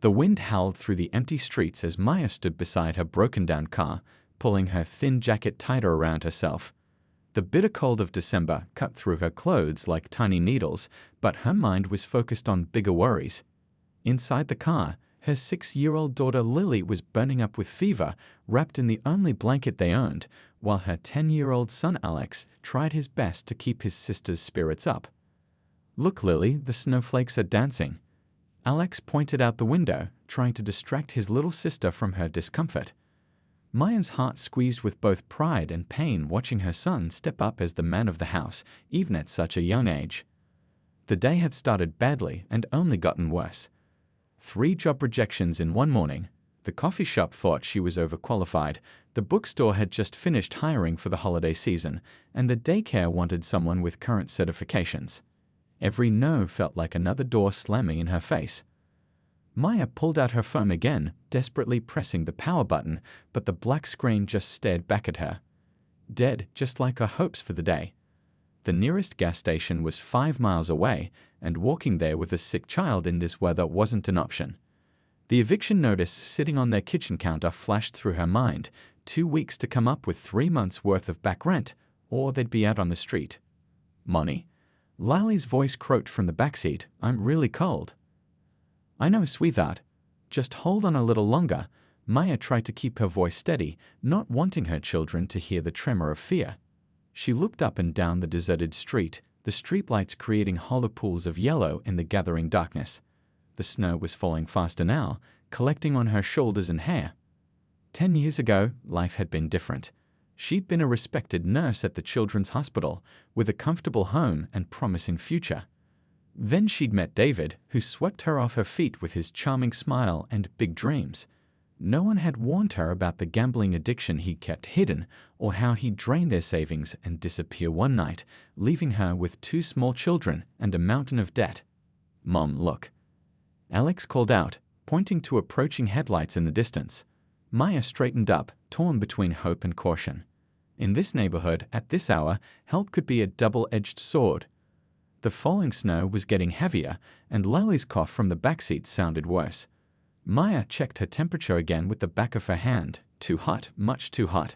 The wind howled through the empty streets as Maya stood beside her broken-down car, pulling her thin jacket tighter around herself. The bitter cold of December cut through her clothes like tiny needles, but her mind was focused on bigger worries. Inside the car, her 6-year-old daughter Lily was burning up with fever, wrapped in the only blanket they owned, while her 10-year-old son Alex tried his best to keep his sister's spirits up. "Look, Lily, the snowflakes are dancing." Alex pointed out the window, trying to distract his little sister from her discomfort. Maya's heart squeezed with both pride and pain watching her son step up as the man of the house, even at such a young age. The day had started badly and only gotten worse. 3 job rejections in one morning. The coffee shop thought she was overqualified, the bookstore had just finished hiring for the holiday season, and the daycare wanted someone with current certifications. Every no felt like another door slamming in her face. Maya pulled out her phone again, desperately pressing the power button, but the black screen just stared back at her. Dead, just like her hopes for the day. The nearest gas station was 5 miles away, and walking there with a sick child in this weather wasn't an option. The eviction notice sitting on their kitchen counter flashed through her mind. 2 weeks to come up with 3 months' worth of back rent, or they'd be out on the street. "Money?" Lily's voice croaked from the backseat. "I'm really cold." "I know, sweetheart. Just hold on a little longer." Maya tried to keep her voice steady, not wanting her children to hear the tremor of fear. She looked up and down the deserted street, the streetlights creating hollow pools of yellow in the gathering darkness. The snow was falling faster now, collecting on her shoulders and hair. 10 years ago, life had been different. She'd been a respected nurse at the children's hospital, with a comfortable home and promising future. Then she'd met David, who swept her off her feet with his charming smile and big dreams. No one had warned her about the gambling addiction he kept hidden, or how he'd drain their savings and disappear one night, leaving her with 2 small children and a mountain of debt. "Mom, look." Alex called out, pointing to approaching headlights in the distance. Maya straightened up, torn between hope and caution. In this neighborhood, at this hour, help could be a double-edged sword. The falling snow was getting heavier, and Lily's cough from the backseat sounded worse. Maya checked her temperature again with the back of her hand. Too hot, much too hot.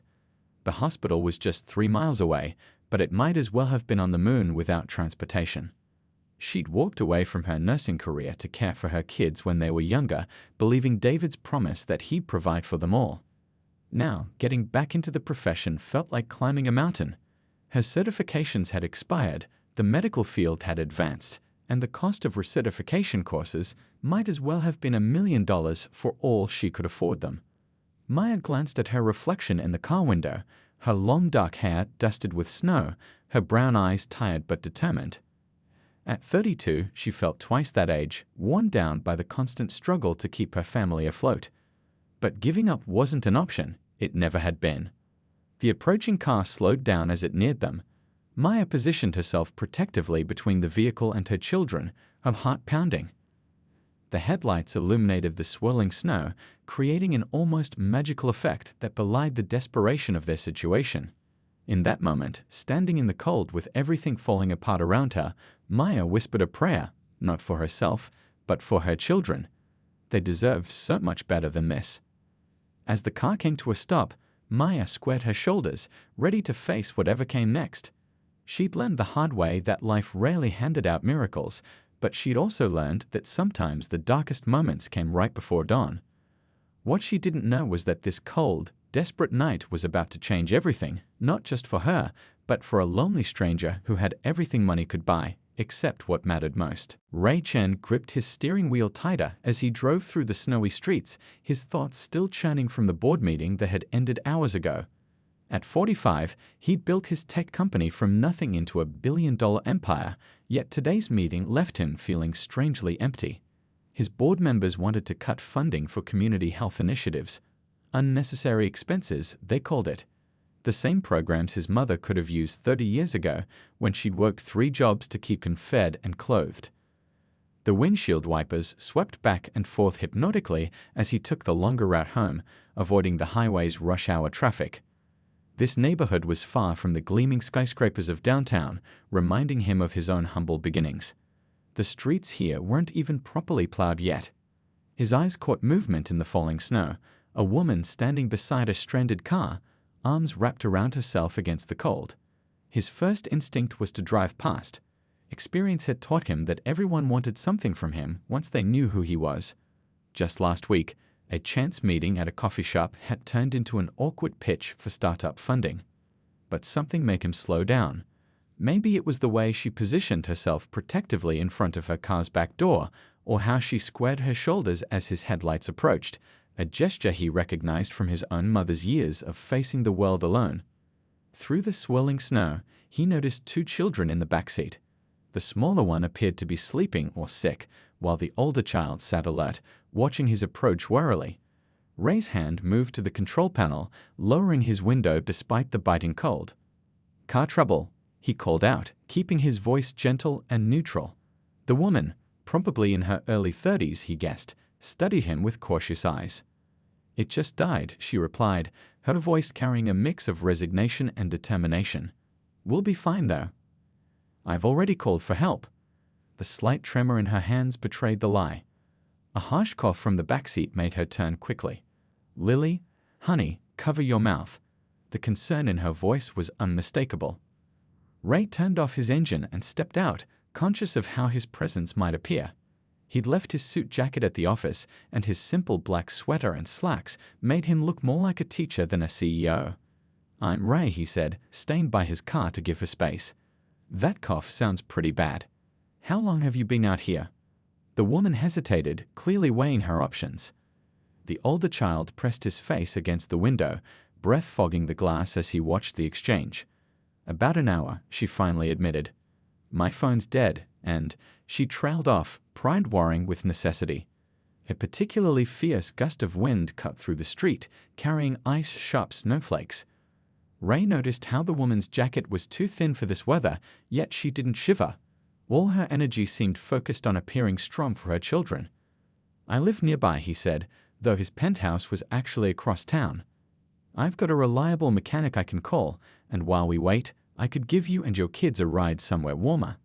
The hospital was just 3 miles away, but it might as well have been on the moon without transportation. She'd walked away from her nursing career to care for her kids when they were younger, believing David's promise that he'd provide for them all. Now, getting back into the profession felt like climbing a mountain. Her certifications had expired, the medical field had advanced, and the cost of recertification courses might as well have been $1 million for all she could afford them. Maya glanced at her reflection in the car window, her long dark hair dusted with snow, her brown eyes tired but determined. At 32, she felt twice that age, worn down by the constant struggle to keep her family afloat. But giving up wasn't an option. It never had been. The approaching car slowed down as it neared them. Maya positioned herself protectively between the vehicle and her children, her heart pounding. The headlights illuminated the swirling snow, creating an almost magical effect that belied the desperation of their situation. In that moment, standing in the cold with everything falling apart around her, Maya whispered a prayer, not for herself, but for her children. They deserved so much better than this. As the car came to a stop, Maya squared her shoulders, ready to face whatever came next. She'd learned the hard way that life rarely handed out miracles, but she'd also learned that sometimes the darkest moments came right before dawn. What she didn't know was that this cold, desperate night was about to change everything, not just for her, but for a lonely stranger who had everything money could buy, except what mattered most. Ray Chen gripped his steering wheel tighter as he drove through the snowy streets, his thoughts still churning from the board meeting that had ended hours ago. At 45, he'd built his tech company from nothing into a billion-dollar empire, yet today's meeting left him feeling strangely empty. His board members wanted to cut funding for community health initiatives. Unnecessary expenses, they called it. The same programs his mother could have used 30 years ago when she'd worked 3 jobs to keep him fed and clothed. The windshield wipers swept back and forth hypnotically as he took the longer route home, avoiding the highway's rush-hour traffic. This neighborhood was far from the gleaming skyscrapers of downtown, reminding him of his own humble beginnings. The streets here weren't even properly plowed yet. His eyes caught movement in the falling snow, a woman standing beside a stranded car, arms wrapped around herself against the cold. His first instinct was to drive past. Experience had taught him that everyone wanted something from him once they knew who he was. Just last week, a chance meeting at a coffee shop had turned into an awkward pitch for startup funding. But something made him slow down. Maybe it was the way she positioned herself protectively in front of her car's back door, or how she squared her shoulders as his headlights approached, a gesture he recognized from his own mother's years of facing the world alone. Through the swirling snow, he noticed two children in the backseat. The smaller one appeared to be sleeping or sick, while the older child sat alert, watching his approach warily. Ray's hand moved to the control panel, lowering his window despite the biting cold. "Car trouble," he called out, keeping his voice gentle and neutral. The woman, probably in her early 30s, he guessed, studied him with cautious eyes. "It just died," she replied, her voice carrying a mix of resignation and determination. "We'll be fine, though." "I've already called for help." The slight tremor in her hands betrayed the lie. A harsh cough from the backseat made her turn quickly. "Lily, honey, cover your mouth." The concern in her voice was unmistakable. Ray turned off his engine and stepped out, conscious of how his presence might appear. He'd left his suit jacket at the office, and his simple black sweater and slacks made him look more like a teacher than a CEO. "I'm Ray," he said, staying by his car to give her space. "That cough sounds pretty bad. How long have you been out here?" The woman hesitated, clearly weighing her options. The older child pressed his face against the window, breath fogging the glass as he watched the exchange. "About an hour," she finally admitted. "My phone's dead," and she trailed off, pride warring with necessity. A particularly fierce gust of wind cut through the street, carrying ice-sharp snowflakes. Ray noticed how the woman's jacket was too thin for this weather, yet she didn't shiver. All her energy seemed focused on appearing strong for her children. "I live nearby," he said, though his penthouse was actually across town. "I've got a reliable mechanic I can call, and while we wait, I could give you and your kids a ride somewhere warmer.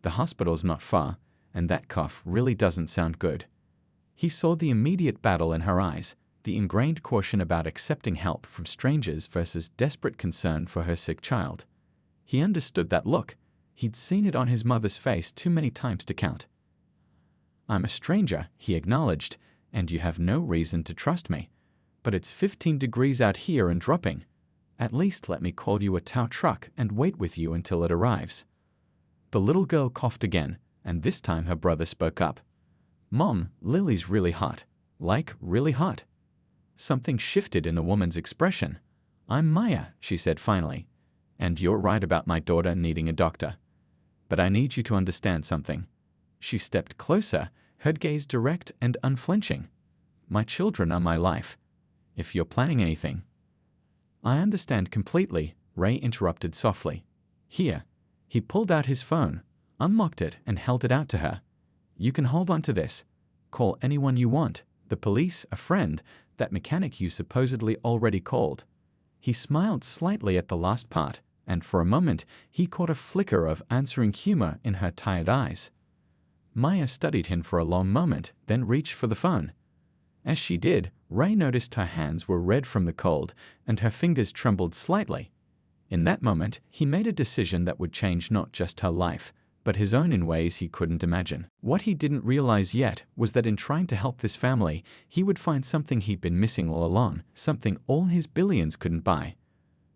The hospital's not far, and that cough really doesn't sound good." He saw the immediate battle in her eyes, the ingrained caution about accepting help from strangers versus desperate concern for her sick child. He understood that look. He'd seen it on his mother's face too many times to count. "I'm a stranger," he acknowledged, "and you have no reason to trust me. But it's 15 degrees out here and dropping. At least let me call you a tow truck and wait with you until it arrives." The little girl coughed again, and this time her brother spoke up. "Mom, Lily's really hot. Like, really hot." Something shifted in the woman's expression. "I'm Maya," she said finally, "and you're right about my daughter needing a doctor. But I need you to understand something." She stepped closer, her gaze direct and unflinching. "My children are my life. If you're planning anything—" "I understand completely," Ray interrupted softly. "Here." He pulled out his phone, unlocked it, and held it out to her. "You can hold on to this. Call anyone you want, the police, a friend, that mechanic you supposedly already called." He smiled slightly at the last part, and for a moment he caught a flicker of answering humor in her tired eyes. Maya studied him for a long moment, then reached for the phone. As she did, Ray noticed her hands were red from the cold, and her fingers trembled slightly. In that moment, he made a decision that would change not just her life, but his own in ways he couldn't imagine. What he didn't realize yet was that in trying to help this family, he would find something he'd been missing all along, something all his billions couldn't buy.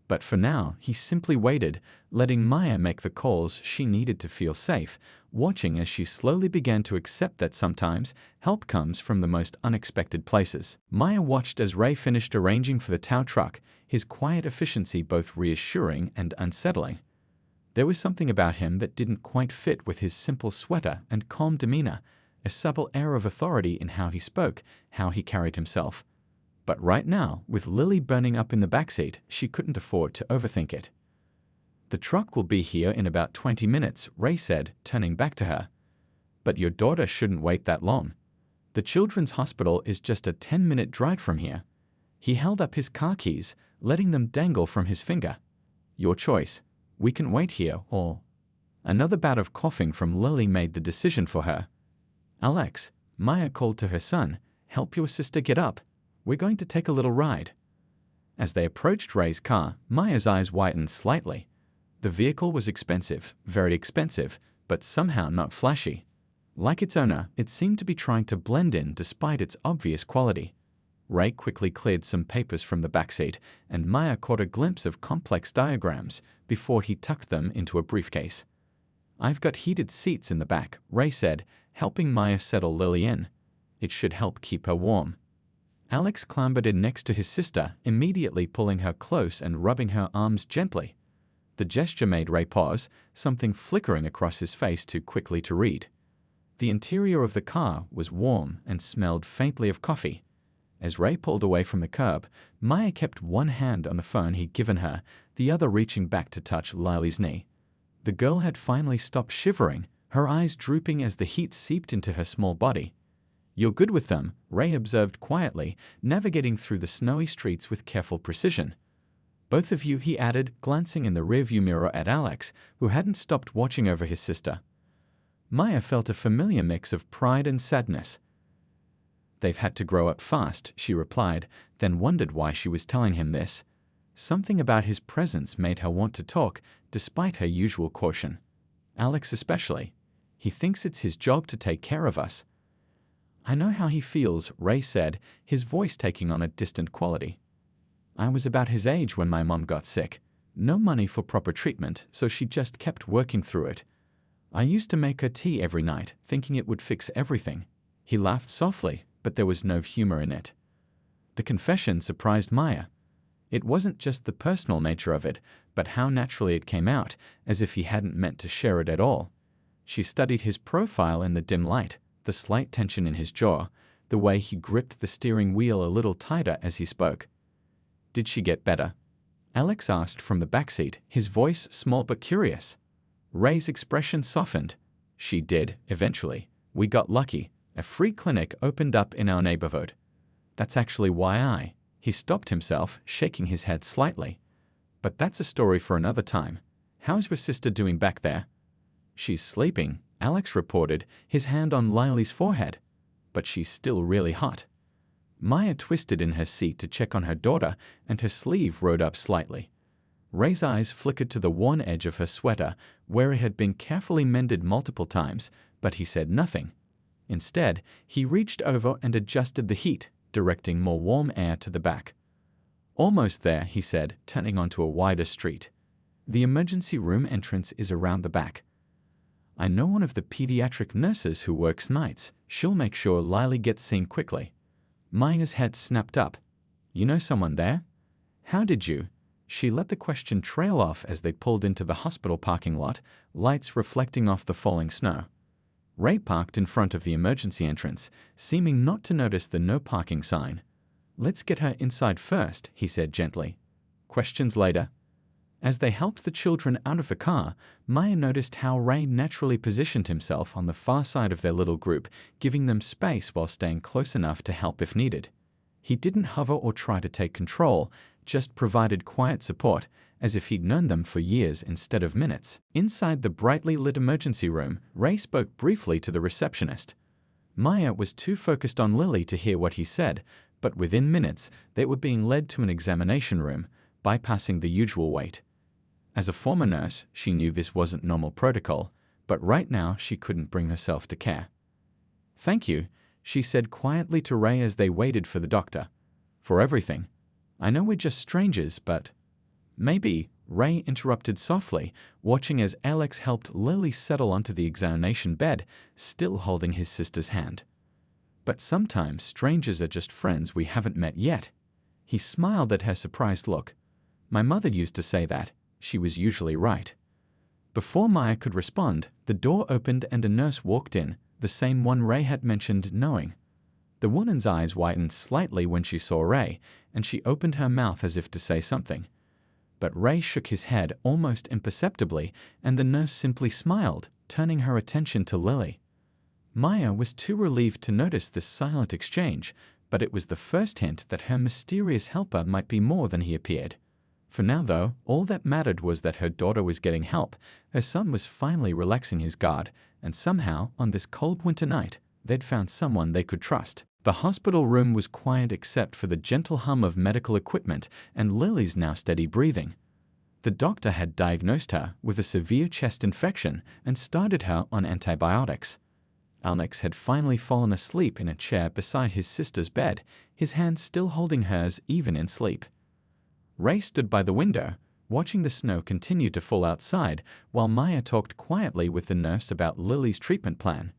But for now, he simply waited, letting Maya make the calls she needed to feel safe, watching as she slowly began to accept that sometimes help comes from the most unexpected places. Maya watched as Ray finished arranging for the tow truck, his quiet efficiency both reassuring and unsettling. There was something about him that didn't quite fit with his simple sweater and calm demeanor, a subtle air of authority in how he spoke, how he carried himself. But right now, with Lily burning up in the backseat, she couldn't afford to overthink it. "The truck will be here in about 20 minutes, Ray said, turning back to her. "But your daughter shouldn't wait that long. The children's hospital is just a 10-minute drive from here." He held up his car keys, letting them dangle from his finger. "Your choice. We can wait here, or—" Another bout of coughing from Lily made the decision for her. "Alex, Maya called to her son, "Help your sister get up. We're going to take a little ride." As they approached Ray's car, Maya's eyes widened slightly. The vehicle was expensive, very expensive, but somehow not flashy. Like its owner, it seemed to be trying to blend in despite its obvious quality. Ray quickly cleared some papers from the backseat, and Maya caught a glimpse of complex diagrams before he tucked them into a briefcase. "I've got heated seats in the back," Ray said, helping Maya settle Lily in. "It should help keep her warm." Alex clambered in next to his sister, immediately pulling her close and rubbing her arms gently. The gesture made Ray pause, something flickering across his face too quickly to read. The interior of the car was warm and smelled faintly of coffee. As Ray pulled away from the curb, Maya kept one hand on the phone he'd given her, the other reaching back to touch Lily's knee. The girl had finally stopped shivering, her eyes drooping as the heat seeped into her small body. "You're good with them," Ray observed quietly, navigating through the snowy streets with careful precision. "Both of you," he added, glancing in the rearview mirror at Alex, who hadn't stopped watching over his sister. Maya felt a familiar mix of pride and sadness. "They've had to grow up fast," she replied, then wondered why she was telling him this. Something about his presence made her want to talk, despite her usual caution. Alex especially. "He thinks it's his job to take care of us." "I know how he feels," Ray said, his voice taking on a distant quality. "I was about his age when my mom got sick. No money for proper treatment, so she just kept working through it. I used to make her tea every night, thinking it would fix everything." He laughed softly, but there was no humor in it. The confession surprised Maya. It wasn't just the personal nature of it, but how naturally it came out, as if he hadn't meant to share it at all. She studied his profile in the dim light, the slight tension in his jaw, the way he gripped the steering wheel a little tighter as he spoke. "Did she get better?" Alex asked from the backseat, his voice small but curious. Ray's expression softened. "She did, eventually. We got lucky. A free clinic opened up in our neighborhood. That's actually why He stopped himself, shaking his head slightly. "But that's a story for another time. How's your sister doing back there?" "She's sleeping," Alex reported, his hand on Lily's forehead. "But she's still really hot." Maya twisted in her seat to check on her daughter, and her sleeve rode up slightly. Ray's eyes flickered to the worn edge of her sweater, where it had been carefully mended multiple times, but he said nothing. Instead, he reached over and adjusted the heat, directing more warm air to the back. "Almost there," he said, turning onto a wider street. "The emergency room entrance is around the back. I know one of the pediatric nurses who works nights. She'll make sure Lily gets seen quickly." Maya's head snapped up. "You know someone there?" "How did you?" She let the question trail off as they pulled into the hospital parking lot, lights reflecting off the falling snow. Ray parked in front of the emergency entrance, seeming not to notice the no parking sign. "Let's get her inside first," he said gently. "Questions later." As they helped the children out of the car, Maya noticed how Ray naturally positioned himself on the far side of their little group, giving them space while staying close enough to help if needed. He didn't hover or try to take control, just provided quiet support, as if he'd known them for years instead of minutes. Inside the brightly lit emergency room, Ray spoke briefly to the receptionist. Maya was too focused on Lily to hear what he said, but within minutes they were being led to an examination room, bypassing the usual wait. As a former nurse, she knew this wasn't normal protocol, but right now she couldn't bring herself to care. "Thank you," she said quietly to Ray as they waited for the doctor. "For everything. I know we're just strangers, but—" "Maybe," Ray interrupted softly, watching as Alex helped Lily settle onto the examination bed, still holding his sister's hand. "But sometimes strangers are just friends we haven't met yet." He smiled at her surprised look. "My mother used to say that. She was usually right." Before Maya could respond, the door opened and a nurse walked in, the same one Ray had mentioned knowing. The woman's eyes widened slightly when she saw Ray, and she opened her mouth as if to say something. But Ray shook his head almost imperceptibly, and the nurse simply smiled, turning her attention to Lily. Maya was too relieved to notice this silent exchange, but it was the first hint that her mysterious helper might be more than he appeared. For now, though, all that mattered was that her daughter was getting help, her son was finally relaxing his guard, and somehow, on this cold winter night, they'd found someone they could trust. The hospital room was quiet except for the gentle hum of medical equipment and Lily's now steady breathing. The doctor had diagnosed her with a severe chest infection and started her on antibiotics. Alex had finally fallen asleep in a chair beside his sister's bed, his hand still holding hers even in sleep. Ray stood by the window, watching the snow continue to fall outside while Maya talked quietly with the nurse about Lily's treatment plan.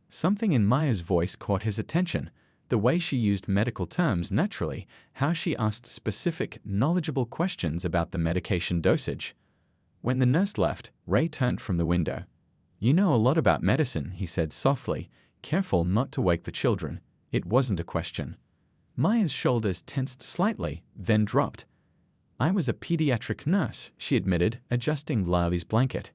Something in Maya's voice caught his attention, the way she used medical terms naturally, how she asked specific, knowledgeable questions about the medication dosage. When the nurse left, Ray turned from the window. "You know a lot about medicine," he said softly, careful not to wake the children. It wasn't a question. Maya's shoulders tensed slightly, then dropped. "I was a pediatric nurse," she admitted, adjusting Lily's blanket.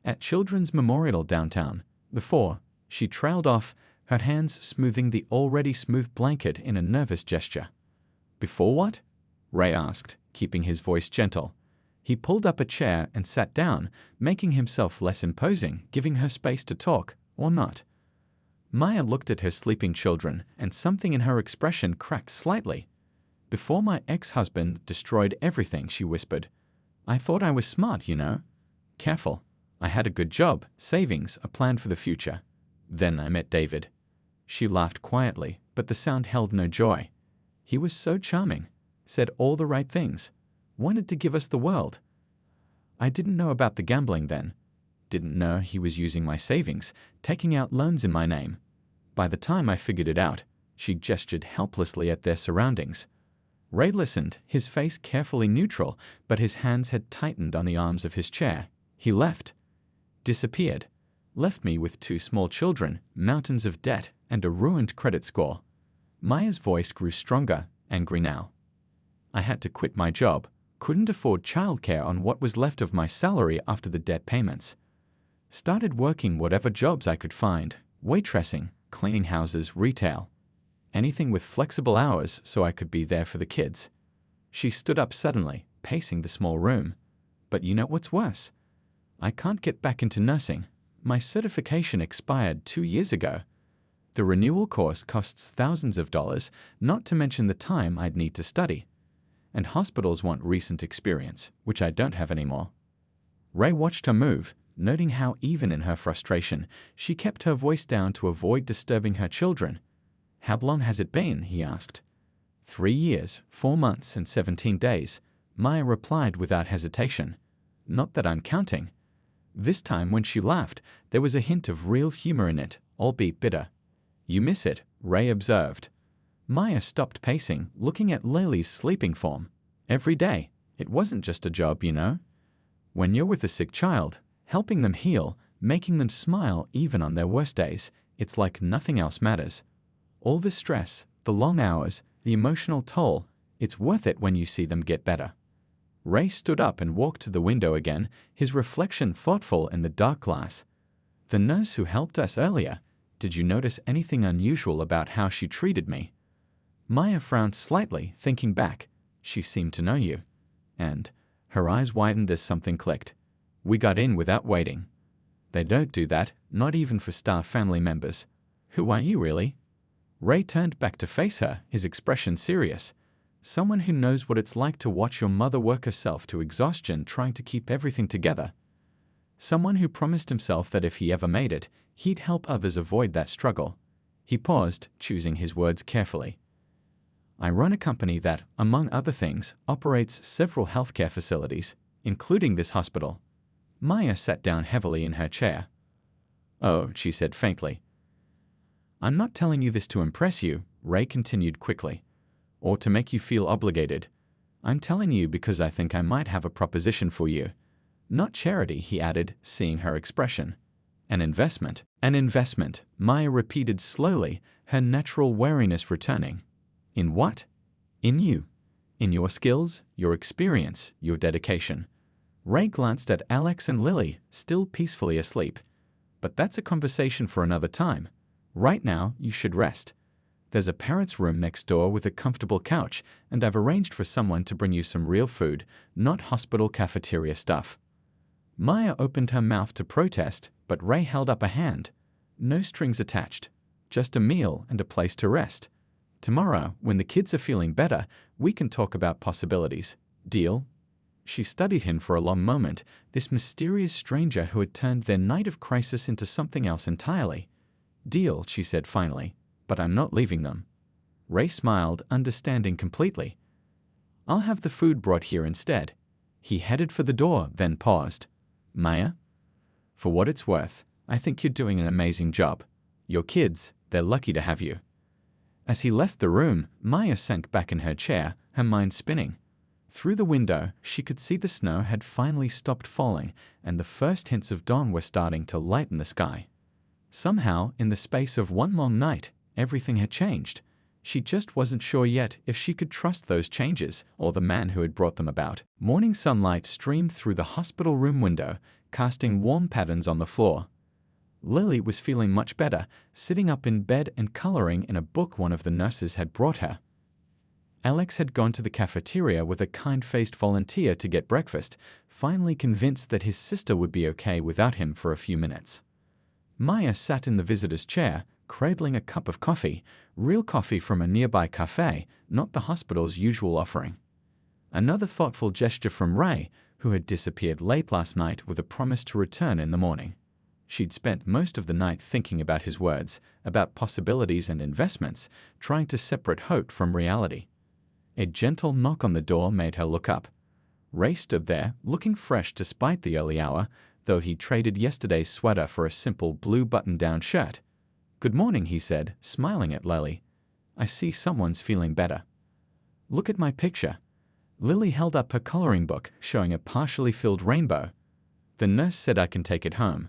"At Children's Memorial downtown. Before," she trailed off, her hands smoothing the already smooth blanket in a nervous gesture. "Before what?" Ray asked, keeping his voice gentle. He pulled up a chair and sat down, making himself less imposing, giving her space to talk, or not. Maya looked at her sleeping children, and something in her expression cracked slightly. "Before my ex-husband destroyed everything," she whispered. "I thought I was smart, you know. Careful. I had a good job, savings, a plan for the future. Then I met David." She laughed quietly, but the sound held no joy. "He was so charming, said all the right things, wanted to give us the world. I didn't know about the gambling then. Didn't know he was using my savings, taking out loans in my name. By the time I figured it out," she gestured helplessly at their surroundings. Ray listened, his face carefully neutral, but his hands had tightened on the arms of his chair. "He left. Disappeared. Left me with 2 small children, mountains of debt, and a ruined credit score." Maya's voice grew stronger, angry now. "I had to quit my job. Couldn't afford childcare on what was left of my salary after the debt payments. Started working whatever jobs I could find, waitressing, cleaning houses, retail. Anything with flexible hours so I could be there for the kids." She stood up suddenly, pacing the small room. "But you know what's worse? I can't get back into nursing. My certification expired 2 years ago. The renewal course costs thousands of dollars, not to mention the time I'd need to study. And hospitals want recent experience, which I don't have anymore." Ray watched her move, noting how even in her frustration, she kept her voice down to avoid disturbing her children. "How long has it been?" he asked. 3 years, 4 months, and 17 days, Maya replied without hesitation. "Not that I'm counting." This time when she laughed, there was a hint of real humor in it, albeit bitter. "You miss it," Ray observed. Maya stopped pacing, looking at Lily's sleeping form. "Every day. It wasn't just a job, you know. When you're with a sick child, helping them heal, making them smile even on their worst days, it's like nothing else matters. All the stress, the long hours, the emotional toll, it's worth it when you see them get better." Ray stood up and walked to the window again, his reflection thoughtful in the dark glass. "The nurse who helped us earlier, did you notice anything unusual about how she treated me?" Maya frowned slightly, thinking back. "She seemed to know you." And her eyes widened as something clicked. "We got in without waiting. They don't do that, not even for star family members. Who are you, really?" Ray turned back to face her, his expression serious. "Someone who knows what it's like to watch your mother work herself to exhaustion trying to keep everything together. Someone who promised himself that if he ever made it, he'd help others avoid that struggle." He paused, choosing his words carefully. "I run a company that, among other things, operates several healthcare facilities, including this hospital." Maya sat down heavily in her chair. "Oh," she said faintly. "I'm not telling you this to impress you," Ray continued quickly, "or to make you feel obligated. I'm telling you because I think I might have a proposition for you. Not charity," he added, seeing her expression. "An investment." "An investment," Maya repeated slowly, her natural wariness returning. "In what?" "In you. In your skills, your experience, your dedication." Ray glanced at Alex and Lily, still peacefully asleep. "But that's a conversation for another time. Right now, you should rest. There's a parent's room next door with a comfortable couch, and I've arranged for someone to bring you some real food, not hospital cafeteria stuff." Maya opened her mouth to protest, but Ray held up a hand. "No strings attached. just a meal and a place to rest. Tomorrow, when the kids are feeling better, we can talk about possibilities. Deal?" She studied him for a long moment, this mysterious stranger who had turned their night of crisis into something else entirely. "Deal," she said finally, "but I'm not leaving them." Ray smiled, understanding completely. "I'll have the food brought here instead." He headed for the door, then paused. "Maya? For what it's worth, I think you're doing an amazing job. Your kids, they're lucky to have you." As he left the room, Maya sank back in her chair, her mind spinning. Through the window, she could see the snow had finally stopped falling, and the first hints of dawn were starting to lighten the sky. Somehow, in the space of one long night, everything had changed. She just wasn't sure yet if she could trust those changes or the man who had brought them about. Morning sunlight streamed through the hospital room window, casting warm patterns on the floor. Lily was feeling much better, sitting up in bed and coloring in a book one of the nurses had brought her. Alex had gone to the cafeteria with a kind-faced volunteer to get breakfast, finally convinced that his sister would be okay without him for a few minutes. Maya sat in the visitor's chair, cradling a cup of coffee, real coffee from a nearby cafe, not the hospital's usual offering. Another thoughtful gesture from Ray, who had disappeared late last night with a promise to return in the morning. She'd spent most of the night thinking about his words, about possibilities and investments, trying to separate hope from reality. A gentle knock on the door made her look up. Ray stood there, looking fresh despite the early hour, though he traded yesterday's sweater for a simple blue button-down shirt. "Good morning," he said, smiling at Lily. "I see someone's feeling better." "Look at my picture." Lily held up her coloring book, showing a partially filled rainbow. "The nurse said I can take it home."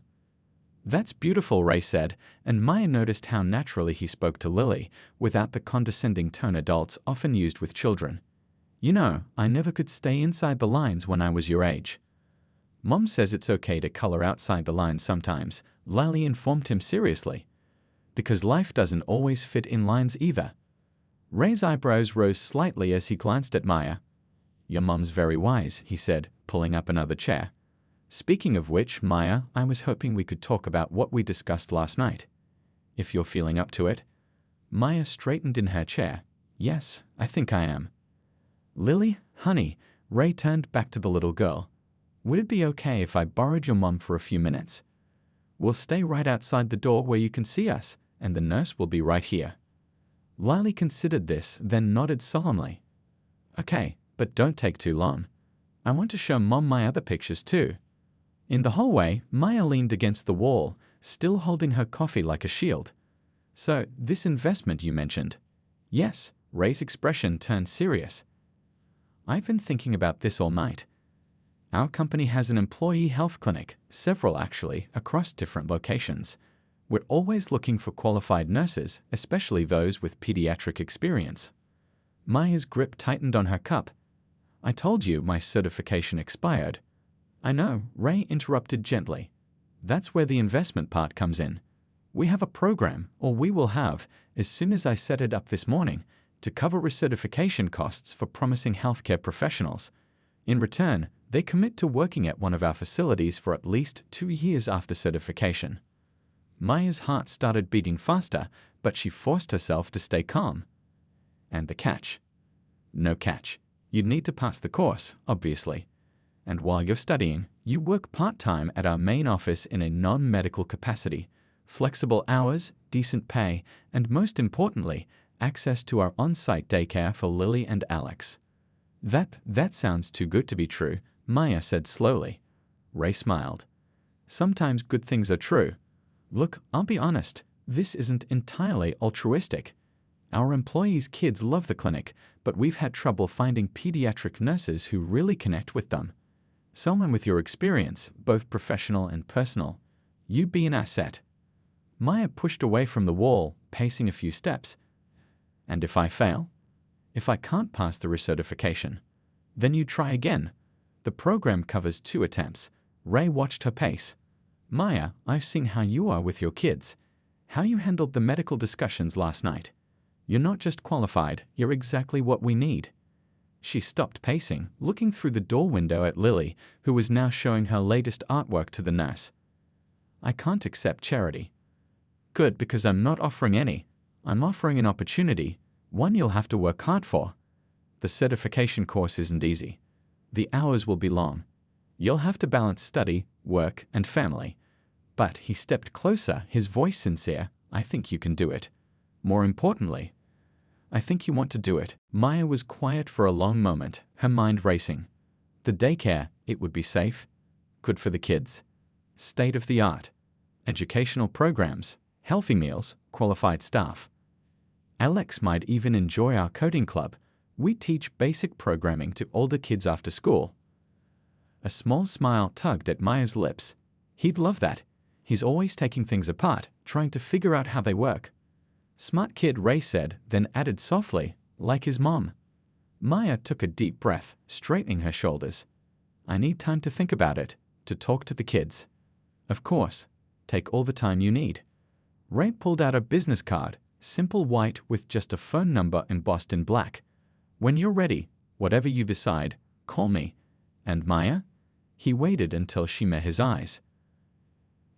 "That's beautiful," Ray said, and Maya noticed how naturally he spoke to Lily, without the condescending tone adults often used with children. "You know, I never could stay inside the lines when I was your age." "Mom says it's okay to color outside the lines sometimes," Lily informed him seriously. "Because life doesn't always fit in lines either." Ray's eyebrows rose slightly as he glanced at Maya. "Your mom's very wise," he said, pulling up another chair. "Speaking of which, Maya, I was hoping we could talk about what we discussed last night. If you're feeling up to it." Maya straightened in her chair. "Yes, I think I am." "Lily, honey," Ray turned back to the little girl. "Would it be okay if I borrowed your mom for a few minutes? We'll stay right outside the door where you can see us, and the nurse will be right here." Lily considered this, then nodded solemnly. "Okay, but don't take too long. I want to show Mom my other pictures too." In the hallway, Maya leaned against the wall, still holding her coffee like a shield. "So, this investment you mentioned." "Yes," Ray's expression turned serious. "I've been thinking about this all night. Our company has an employee health clinic, several actually, across different locations. We're always looking for qualified nurses, especially those with pediatric experience." Maya's grip tightened on her cup. "I told you my certification expired." "I know," Ray interrupted gently. "That's where the investment part comes in. We have a program, or we will have, as soon as I set it up this morning, to cover recertification costs for promising healthcare professionals. In return, they commit to working at one of our facilities for at least 2 years after certification." Maya's heart started beating faster, but she forced herself to stay calm. "And the catch?" "No catch. You'd need to pass the course, obviously. And while you're studying, you work part-time at our main office in a non-medical capacity. Flexible hours, decent pay, and most importantly, access to our on-site daycare for Lily and Alex." That sounds too good to be true," Maya said slowly. Ray smiled. "Sometimes good things are true. Look, I'll be honest, this isn't entirely altruistic. Our employees' kids love the clinic, but we've had trouble finding pediatric nurses who really connect with them. Someone with your experience, both professional and personal. You'd be an asset." Maya pushed away from the wall, pacing a few steps. "And if I fail? If I can't pass the recertification? Then you try again. The program covers 2 attempts." Ray watched her pace. "Maya, I've seen how you are with your kids. How you handled the medical discussions last night. You're not just qualified, you're exactly what we need." She stopped pacing, looking through the door window at Lily, who was now showing her latest artwork to the nurse. "I can't accept charity." Good, because I'm not offering any. I'm offering an opportunity, one you'll have to work hard for. The certification course isn't easy. The hours will be long. You'll have to balance study, work, and family. But he stepped closer, his voice sincere. I think you can do it. More importantly, I think you want to do it. Maya was quiet for a long moment, her mind racing. The daycare, it would be safe, good for the kids. State of the art. Educational programs, healthy meals, qualified staff. Alex might even enjoy our coding club. We teach basic programming to older kids after school. A small smile tugged at Maya's lips. He'd love that. He's always taking things apart, trying to figure out how they work. Smart kid, Ray said, then added softly, like his mom. Maya took a deep breath, straightening her shoulders. I need time to think about it, to talk to the kids. Of course. Take all the time you need. Ray pulled out a business card, simple white with just a phone number embossed in black. When you're ready, whatever you decide, call me. And Maya? He waited until she met his eyes.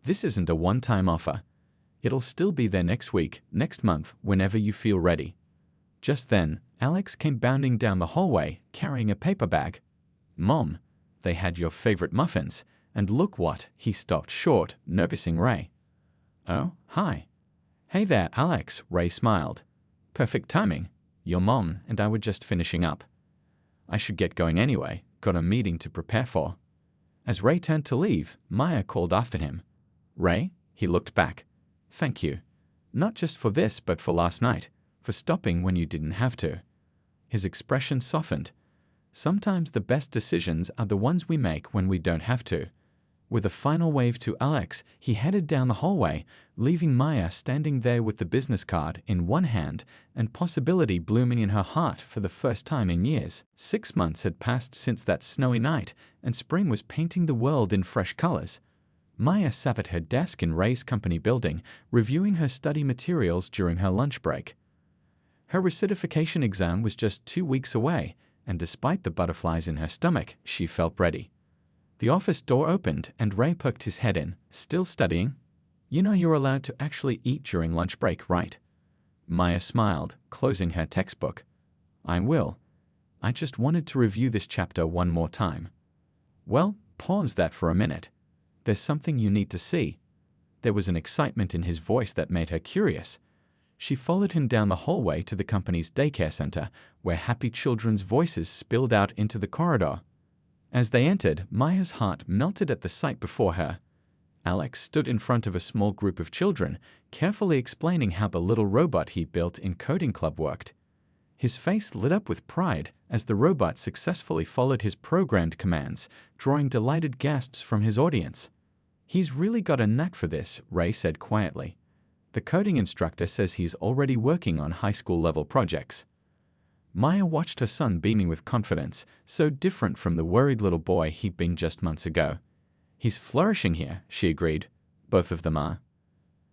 This isn't a one-time offer. It'll still be there next week, next month, whenever you feel ready. Just then, Alex came bounding down the hallway, carrying a paper bag. Mom, they had your favorite muffins. And look what, he stopped short, noticing Ray. Oh, hi. Hey there, Alex, Ray smiled. Perfect timing. Your mom and I were just finishing up. I should get going anyway, got a meeting to prepare for. As Ray turned to leave, Maya called after him. Ray? He looked back. Thank you. Not just for this, but for last night, for stopping when you didn't have to. His expression softened. Sometimes the best decisions are the ones we make when we don't have to. With a final wave to Alex, he headed down the hallway, leaving Maya standing there with the business card in one hand and possibility blooming in her heart for the first time in years. 6 months had passed since that snowy night, and spring was painting the world in fresh colors. Maya sat at her desk in Ray's company building, reviewing her study materials during her lunch break. Her recertification exam was just 2 weeks away, and despite the butterflies in her stomach, she felt ready. The office door opened and Ray poked his head in. Still studying? You know you're allowed to actually eat during lunch break, right? Maya smiled, closing her textbook. I will. I just wanted to review this chapter one more time. Well, pause that for a minute. There's something you need to see. There was an excitement in his voice that made her curious. She followed him down the hallway to the company's daycare center, where happy children's voices spilled out into the corridor. As they entered, Maya's heart melted at the sight before her. Alex stood in front of a small group of children, carefully explaining how the little robot he built in coding club worked. His face lit up with pride as the robot successfully followed his programmed commands, drawing delighted gasps from his audience. He's really got a knack for this, Ray said quietly. The coding instructor says he's already working on high school level projects. Maya watched her son beaming with confidence, so different from the worried little boy he'd been just months ago. He's flourishing here, she agreed. Both of them are.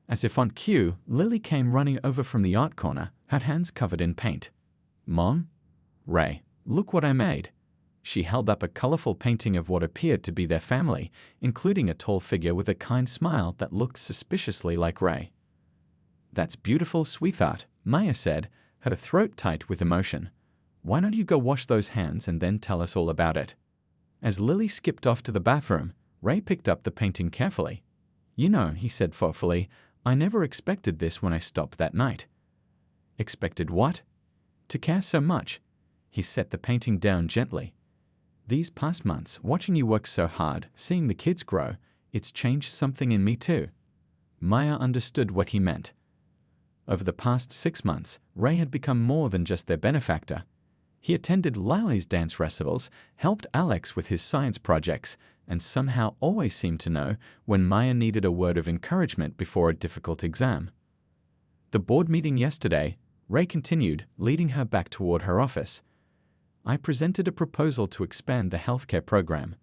As if on cue, Lily came running over from the art corner, her hands covered in paint. Mom? Ray, look what I made. She held up a colorful painting of what appeared to be their family, including a tall figure with a kind smile that looked suspiciously like Ray. That's beautiful, sweetheart, Maya said, her throat tight with emotion. Why don't you go wash those hands and then tell us all about it? As Lily skipped off to the bathroom, Ray picked up the painting carefully. You know, he said thoughtfully, I never expected this when I stopped that night. Expected what? To care so much. He set the painting down gently. These past months, watching you work so hard, seeing the kids grow, it's changed something in me too. Maya understood what he meant. Over the past 6 months, Ray had become more than just their benefactor. He attended Lily's dance recitals, helped Alex with his science projects, and somehow always seemed to know when Maya needed a word of encouragement before a difficult exam. The board meeting yesterday, Ray continued, leading her back toward her office. I presented a proposal to expand the healthcare program,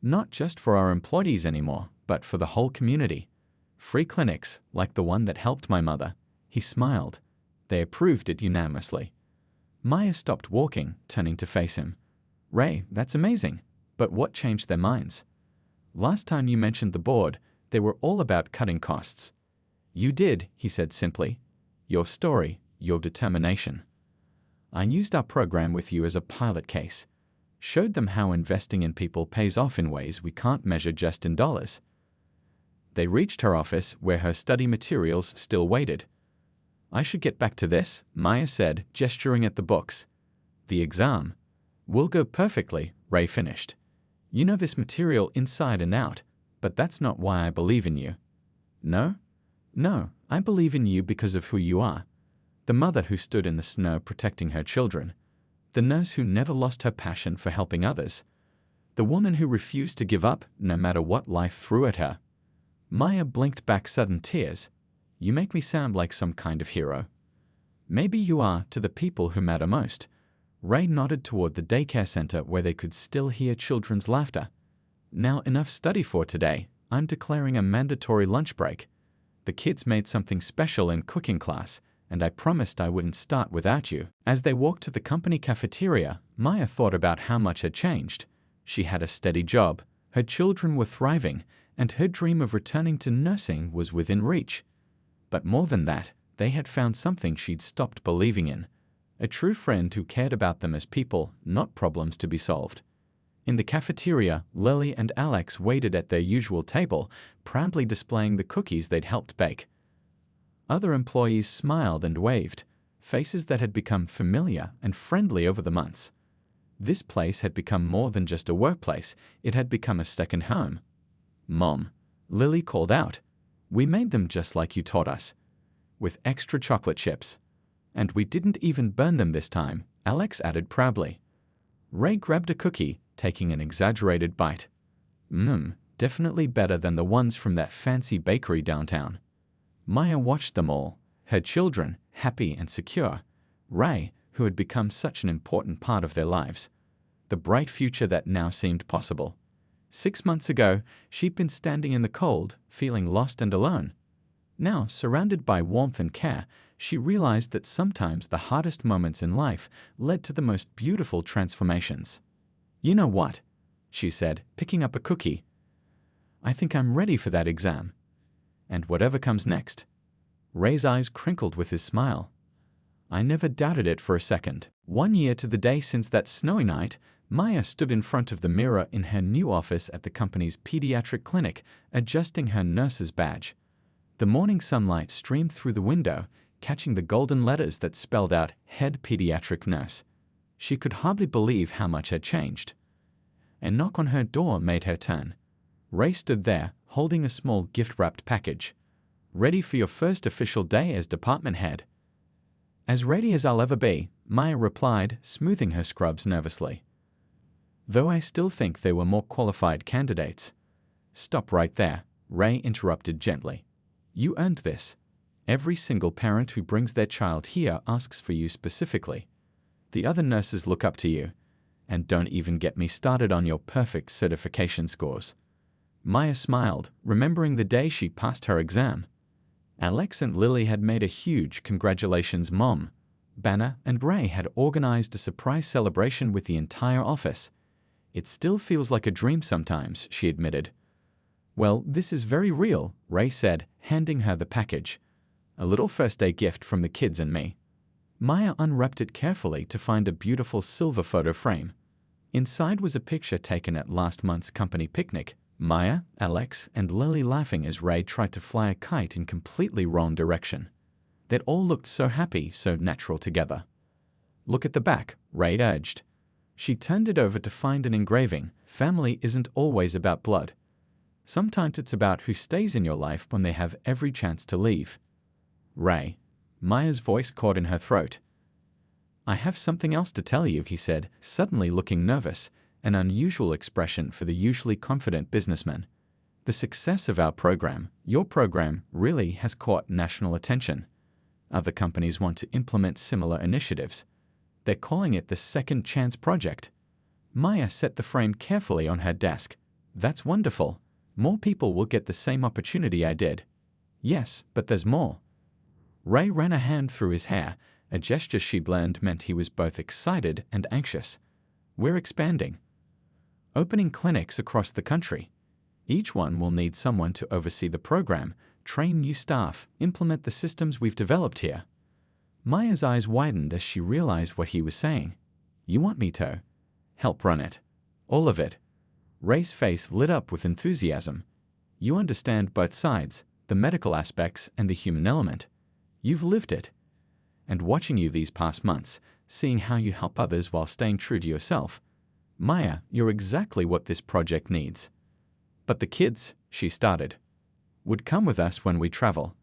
not just for our employees anymore, but for the whole community. Free clinics, like the one that helped my mother. He smiled. They approved it unanimously. Maya stopped walking, turning to face him. Ray, that's amazing. But what changed their minds? Last time you mentioned the board, they were all about cutting costs. You did, he said simply. Your story, your determination. I used our program with you as a pilot case. Showed them how investing in people pays off in ways we can't measure just in dollars. They reached her office, where her study materials still waited. I should get back to this, Maya said, gesturing at the books. The exam will go perfectly, Ray finished. You know this material inside and out, but that's not why I believe in you. No? No, I believe in you because of who you are. The mother who stood in the snow protecting her children. The nurse who never lost her passion for helping others. The woman who refused to give up no matter what life threw at her. Maya blinked back sudden tears. You make me sound like some kind of hero. Maybe you are to the people who matter most. Ray nodded toward the daycare center where they could still hear children's laughter. Now enough study for today. I'm declaring a mandatory lunch break. The kids made something special in cooking class, and I promised I wouldn't start without you. As they walked to the company cafeteria, Maya thought about how much had changed. She had a steady job, her children were thriving, and her dream of returning to nursing was within reach. But more than that, they had found something she'd stopped believing in. A true friend who cared about them as people, not problems to be solved. In the cafeteria, Lily and Alex waited at their usual table, proudly displaying the cookies they'd helped bake. Other employees smiled and waved, faces that had become familiar and friendly over the months. This place had become more than just a workplace, it had become a second home. Mom, Lily called out, we made them just like you taught us, with extra chocolate chips. And we didn't even burn them this time, Alex added proudly. Ray grabbed a cookie, taking an exaggerated bite. Definitely better than the ones from that fancy bakery downtown. Maya watched them all, her children, happy and secure. Ray, who had become such an important part of their lives. The bright future that now seemed possible. 6 months ago, she'd been standing in the cold, feeling lost and alone. Now, surrounded by warmth and care, she realized that sometimes the hardest moments in life led to the most beautiful transformations. You know what? She said, picking up a cookie. I think I'm ready for that exam. And whatever comes next. Ray's eyes crinkled with his smile. I never doubted it for a second. 1 year to the day since that snowy night, Maya stood in front of the mirror in her new office at the company's pediatric clinic, adjusting her nurse's badge. The morning sunlight streamed through the window, catching the golden letters that spelled out Head Pediatric Nurse. She could hardly believe how much had changed. A knock on her door made her turn. Ray stood there, holding a small gift-wrapped package. Ready for your first official day as department head? As ready as I'll ever be, Maya replied, smoothing her scrubs nervously. Though I still think there were more qualified candidates. Stop right there, Ray interrupted gently. You earned this. Every single parent who brings their child here asks for you specifically. The other nurses look up to you. And don't even get me started on your perfect certification scores. Maya smiled, remembering the day she passed her exam. Alex and Lily had made a huge congratulations mom banner, and Ray had organized a surprise celebration with the entire office. It still feels like a dream sometimes, she admitted. Well, this is very real, Ray said, handing her the package. A little first-day gift from the kids and me. Maya unwrapped it carefully to find a beautiful silver photo frame. Inside was a picture taken at last month's company picnic. Maya, Alex, and Lily laughing as Ray tried to fly a kite in completely wrong direction. They'd all looked so happy, so natural together. Look at the back, Ray urged. She turned it over to find an engraving. Family isn't always about blood. Sometimes it's about who stays in your life when they have every chance to leave. Ray. Maya's voice caught in her throat. I have something else to tell you, he said, suddenly looking nervous, an unusual expression for the usually confident businessman. The success of our program, your program, really has caught national attention. Other companies want to implement similar initiatives. They're calling it the Second Chance Project. Maya set the frame carefully on her desk. That's wonderful. More people will get the same opportunity I did. Yes, but there's more. Ray ran a hand through his hair, a gesture she'd learned meant he was both excited and anxious. We're expanding. Opening clinics across the country. Each one will need someone to oversee the program, train new staff, implement the systems we've developed here. Maya's eyes widened as she realized what he was saying. You want me to help run it? All of it? Ray's face lit up with enthusiasm. You understand both sides, the medical aspects and the human element. You've lived it. And watching you these past months, seeing how you help others while staying true to yourself. Maya, you're exactly what this project needs. But the kids, she started, would come with us when we travel.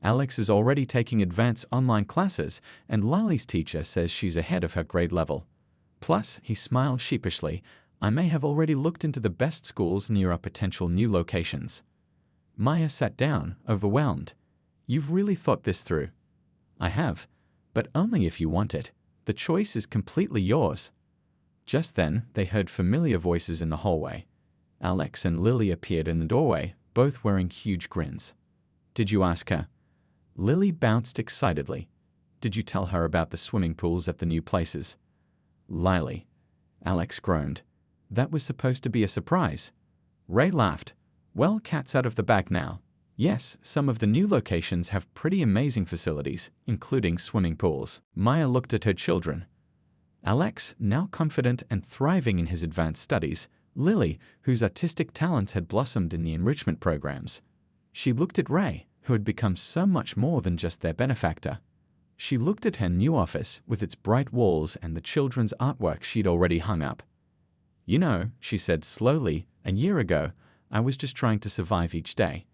Alex is already taking advanced online classes, and Lily's teacher says she's ahead of her grade level. Plus, he smiled sheepishly, I may have already looked into the best schools near our potential new locations. Maya sat down, overwhelmed. You've really thought this through. I have, but only if you want it. The choice is completely yours. Just then, they heard familiar voices in the hallway. Alex and Lily appeared in the doorway, both wearing huge grins. Did you ask her? Lily bounced excitedly. Did you tell her about the swimming pools at the new places? Lily. Alex groaned. That was supposed to be a surprise. Ray laughed. Well, cat's out of the bag now. Yes, some of the new locations have pretty amazing facilities, including swimming pools. Maya looked at her children. Alex, now confident and thriving in his advanced studies. Lily, whose artistic talents had blossomed in the enrichment programs. She looked at Ray, who had become so much more than just their benefactor. She looked at her new office with its bright walls and the children's artwork she'd already hung up. You know, she said slowly, a year ago, I was just trying to survive each day.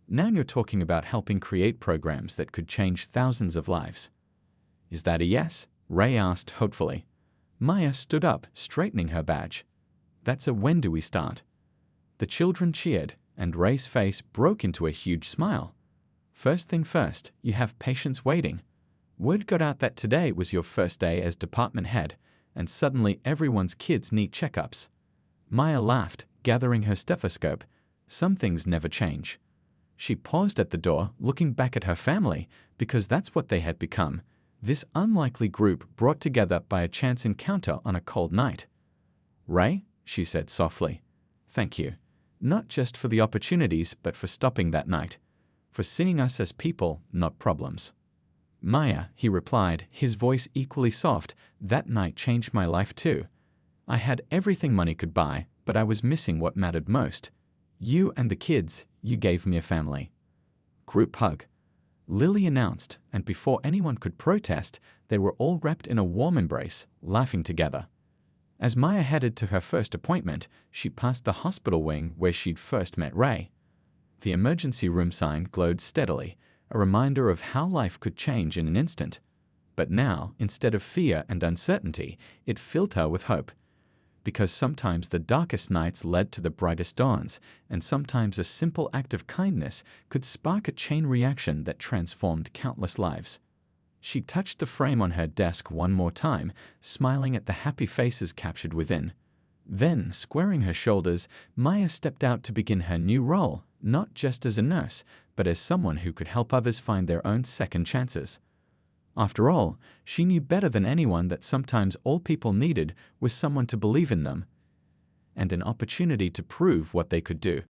Now you're talking about helping create programs that could change thousands of lives. Is that a yes? Ray asked hopefully. Maya stood up, straightening her badge. That's a when do we start? The children cheered, and Ray's face broke into a huge smile. First thing first, you have patients waiting. Word got out that today was your first day as department head, and suddenly everyone's kids need checkups. Maya laughed, gathering her stethoscope. Some things never change. She paused at the door, looking back at her family, because that's what they had become, this unlikely group brought together by a chance encounter on a cold night. Ray, she said softly, thank you. Not just for the opportunities, but for stopping that night. For seeing us as people, not problems. Maya, he replied, his voice equally soft, that night changed my life too. I had everything money could buy, but I was missing what mattered most. You and the kids, you gave me a family. Group hug. Lily announced, and before anyone could protest, they were all wrapped in a warm embrace, laughing together. As Maya headed to her first appointment, she passed the hospital wing where she'd first met Ray. The emergency room sign glowed steadily, a reminder of how life could change in an instant. But now, instead of fear and uncertainty, it filled her with hope. Because sometimes the darkest nights led to the brightest dawns, and sometimes a simple act of kindness could spark a chain reaction that transformed countless lives. She touched the frame on her desk one more time, smiling at the happy faces captured within. Then, squaring her shoulders, Maya stepped out to begin her new role, not just as a nurse, but as someone who could help others find their own second chances. After all, she knew better than anyone that sometimes all people needed was someone to believe in them, and an opportunity to prove what they could do.